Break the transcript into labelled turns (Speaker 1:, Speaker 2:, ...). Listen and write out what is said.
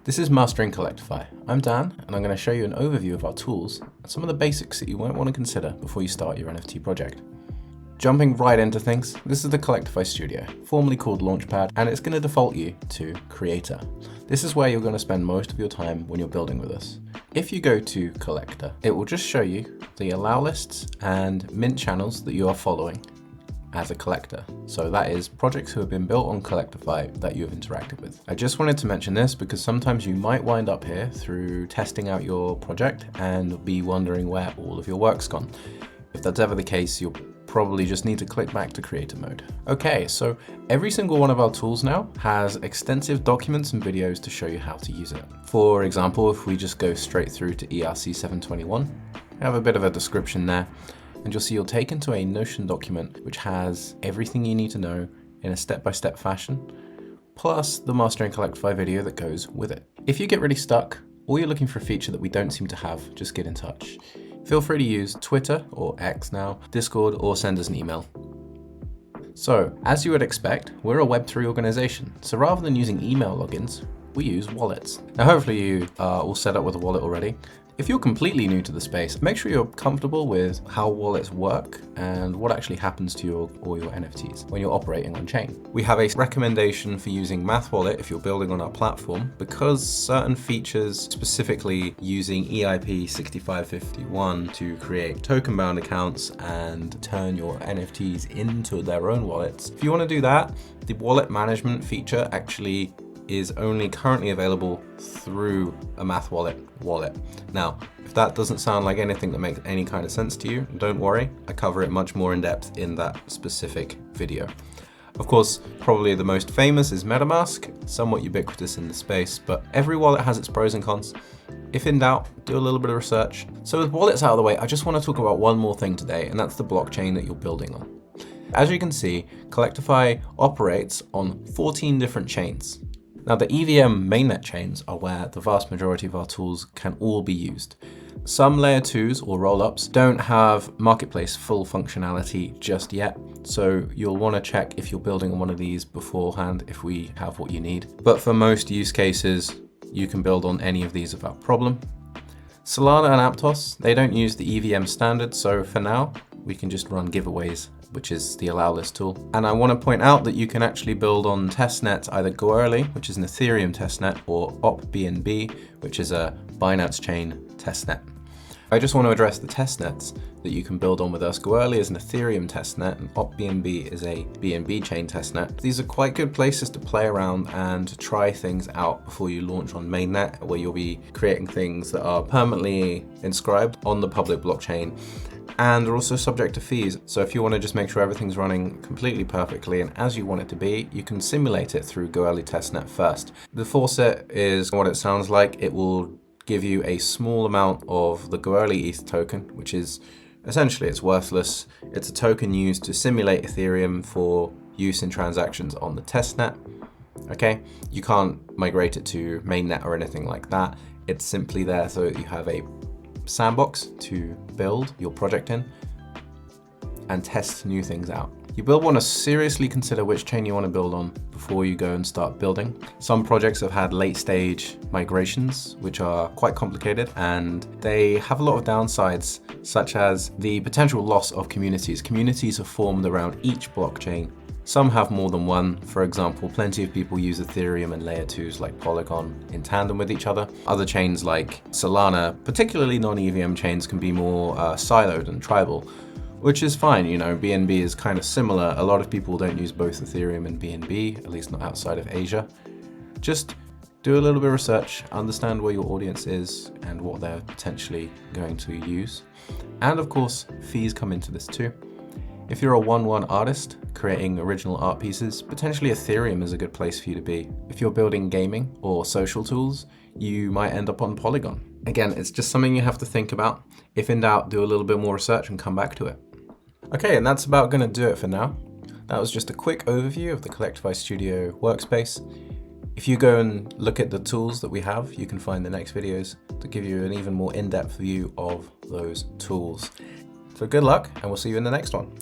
Speaker 1: This is Mastering Collectify. I'm Dan, and I'm going to show you an overview of our tools and some of the basics that you might want to consider before you start your NFT project. Jumping right into things, this is the Collectify Studio, formerly called Launchpad, and it's going to default you to Creator. This is where you're going to spend most of your time when you're building with us. If you go to Collector, it will just show you the allow lists and mint channels that you are following as a collector. So that is projects who have been built on Collectify that you have interacted with. I just wanted to mention this because sometimes you might wind up here through testing out your project and be wondering where all of your work's gone. If that's ever the case, you'll probably just need to click back to creator mode. Okay, so every single one of our tools now has extensive documents and videos to show you how to use it. For example, if we just go straight through to ERC 721, I have a bit of a description there, and you'll see you're taken to a Notion document which has everything you need to know in a step-by-step fashion, plus the Mastering Collectify video that goes with it. If you get really stuck, or you're looking for a feature that we don't seem to have, just get in touch. Feel free to use Twitter, or X now, Discord, or send us an email. So, as you would expect, we're a Web3 organization, so rather than using email logins, we use wallets. Now hopefully you are all set up with a wallet already. If you're completely new to the space, make sure you're comfortable with how wallets work and what actually happens to all your NFTs when you're operating on chain. We have a recommendation for using Math Wallet if you're building on our platform because certain features, specifically using EIP 6551 to create token-bound accounts and turn your NFTs into their own wallets. If you want to do that, the wallet management feature actually is only currently available through a Math Wallet. Now, if that doesn't sound like anything that makes any kind of sense to you, don't worry, I cover it much more in depth in that specific video. Of course, probably the most famous is MetaMask, somewhat ubiquitous in the space, but every wallet has its pros and cons. If in doubt, do a little bit of research. So with wallets out of the way, I just want to talk about one more thing today, and that's the blockchain that you're building on. As you can see, Collectify operates on 14 different chains. Now the EVM mainnet chains are where the vast majority of our tools can all be used. Some layer 2s or rollups don't have marketplace full functionality just yet, so you'll want to check if you're building on one of these beforehand if we have what you need. But for most use cases, you can build on any of these without problem. Solana and Aptos, they don't use the EVM standard, so for now, we can just run giveaways, which is the Allowlist tool. And I want to point out that you can actually build on testnets, either Goerli, which is an Ethereum testnet, or OpBNB, which is a Binance chain testnet. I just want to address the testnets that you can build on with us. Goerli is an Ethereum testnet, and OpBNB is a BNB chain testnet. These are quite good places to play around and try things out before you launch on mainnet, where you'll be creating things that are permanently inscribed on the public blockchain and are also subject to fees. So if you want to just make sure everything's running completely perfectly and as you want it to be, you can simulate it through Goerli testnet first. The faucet is what it sounds like. It will give you a small amount of the Goerli ETH token, which is essentially it's worthless. It's a token used to simulate Ethereum for use in transactions on the testnet. Okay, you can't migrate it to mainnet or anything like that. It's simply there so that you have a sandbox to build your project in and test new things out. You will want to seriously consider which chain you want to build on before you go and start building. Some projects have had late stage migrations, which are quite complicated, and they have a lot of downsides, such as the potential loss of communities. Communities are formed around each blockchain. Some have more than one. For example, plenty of people use Ethereum and layer 2s like Polygon in tandem with each other. Other chains like Solana, particularly non-EVM chains, can be more siloed and tribal, which is fine. You know, BNB is kind of similar. A lot of people don't use both Ethereum and BNB, at least not outside of Asia. Just do a little bit of research, understand where your audience is and what they're potentially going to use. And of course, fees come into this too. If you're a 1-1 artist creating original art pieces, potentially Ethereum is a good place for you to be. If you're building gaming or social tools, you might end up on Polygon. Again, it's just something you have to think about. If in doubt, do a little bit more research and come back to it. Okay, and that's about going to do it for now. That was just a quick overview of the Collectify Studio workspace. If you go and look at the tools that we have, you can find the next videos to give you an even more in-depth view of those tools. So good luck, and we'll see you in the next one.